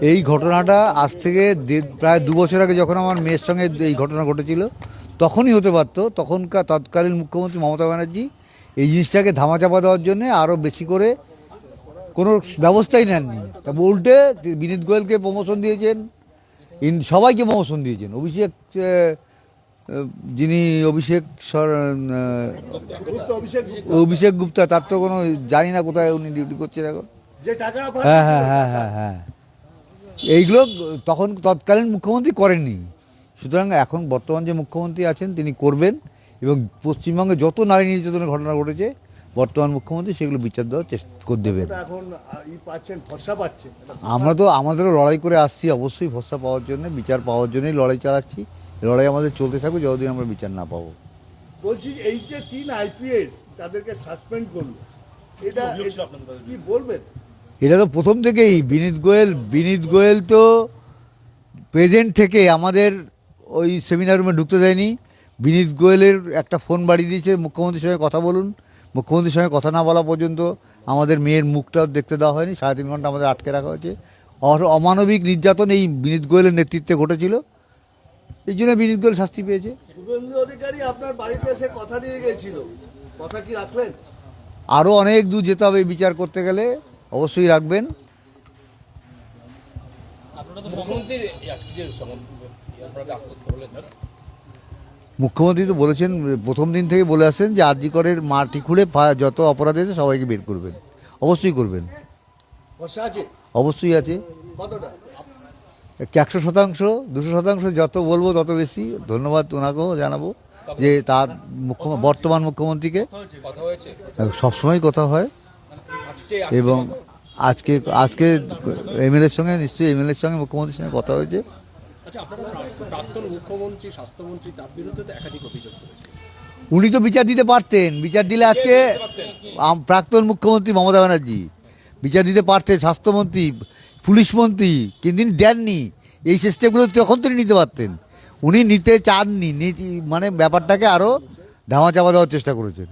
এই ঘটনাটা আজ থেকে প্রায় 2 বছর আগে যখন আমার মেয়ের সঙ্গে এই ঘটনা ঘটেছিল তখনই হতে পারতো। তখনকার তৎকালীন মুখ্যমন্ত্রী মমতা ব্যানার্জি এই জিনিসটাকে ধামাচাপা দেওয়ার জন্য আরও বেশি করে কোনো ব্যবস্থাই নেননি। তা উল্টে বিনীত গোয়েলকে প্রমোশন দিয়েছেন, সবাইকে প্রমোশন দিয়েছেন। অভিষেক যিনি অভিষেক গুপ্তা, তার তো কোনো জানি না কোথায় উনি ডিউটি করছেন এখন। হ্যাঁ হ্যাঁ হ্যাঁ হ্যাঁ হ্যাঁ, এইগুলো তখন তৎকালীন মুখ্যমন্ত্রী করেননি। সুতরাং এখন বর্তমান যে মুখ্যমন্ত্রী আছেন তিনি করবেন, এবং পশ্চিমবঙ্গে যত নারী নির্যাতনের ঘটনা ঘটেছে বর্তমান মুখ্যমন্ত্রী সেগুলো বিচার দেওয়ার চেষ্টা করে দেবেন। আমরা তো আমাদেরও লড়াই করে আসছি, অবশ্যই ভরসা পাওয়ার জন্য, বিচার পাওয়ার জন্যই লড়াই চালাচ্ছি। লড়াই আমাদের চলতে থাকুক যতদিন আমরা বিচার না পাবো। বলছি এই যে 3 IPS তাদেরকে সাসপেন্ড করলো, এটা কি বলবেন? এটা তো প্রথম থেকেই বিনীত গোয়েল তো প্রেজেন্ট থেকে আমাদের ওই সেমিনার রুমে ঢুকতে দেয়নি। বিনীত গোয়েলের একটা ফোন বাড়িয়ে দিয়েছে, মুখ্যমন্ত্রীর সঙ্গে কথা বলুন। মুখ্যমন্ত্রীর সঙ্গে কথা না বলা পর্যন্ত আমাদের মেয়ের মুখটাও দেখতে দেওয়া হয়নি। 3.5 ঘন্টা আমাদের আটকে রাখা হয়েছে। অমানবিক নির্যাতন এই বিনীত গোয়েলের নেতৃত্বে ঘটেছিল, এই জন্য বিনীত গোয়েল শাস্তি পেয়েছে। শুভেন্দু অধিকারী আপনার বাড়িতে এসে কথা দিয়ে গেছিল, কথা কি রাখলেন? আরও অনেক দূর যেতে হবে বিচার করতে গেলে, অবশ্যই রাখবেন। মুখ্যমন্ত্রী তো বলেছেন, প্রথম দিন থেকে বলে আসছেন যে আরজি করের মাটি খুঁড়ে যত অপরাধ আছে সবাইকে বের করবেন। অবশ্যই করবেন, অবশ্যই আছে। 100%, 200%, যত বলবো তত বেশি। ধন্যবাদ ওনাকেও জানাবো যে তার বর্তমান মুখ্যমন্ত্রীকে। সবসময় কথা হয়, এবং আজকে এমএলএর সঙ্গে, নিশ্চয়ই এমএলএর সঙ্গে মুখ্যমন্ত্রীর সঙ্গে কথা হয়েছে। উনি তো বিচার দিতে পারতেন, বিচার দিলে আজকে প্রাক্তন মুখ্যমন্ত্রী মমতা ব্যানার্জি বিচার দিতে পারতেন, স্বাস্থ্যমন্ত্রী, পুলিশ মন্ত্রী, কিন্তু তিনি দেননি। এই সিস্টেমগুলো তখন তিনি নিতে পারতেন, উনি নিতে চাননি। মানে ব্যাপারটাকে আরও ধামাচাপা দেওয়ার চেষ্টা করেছেন।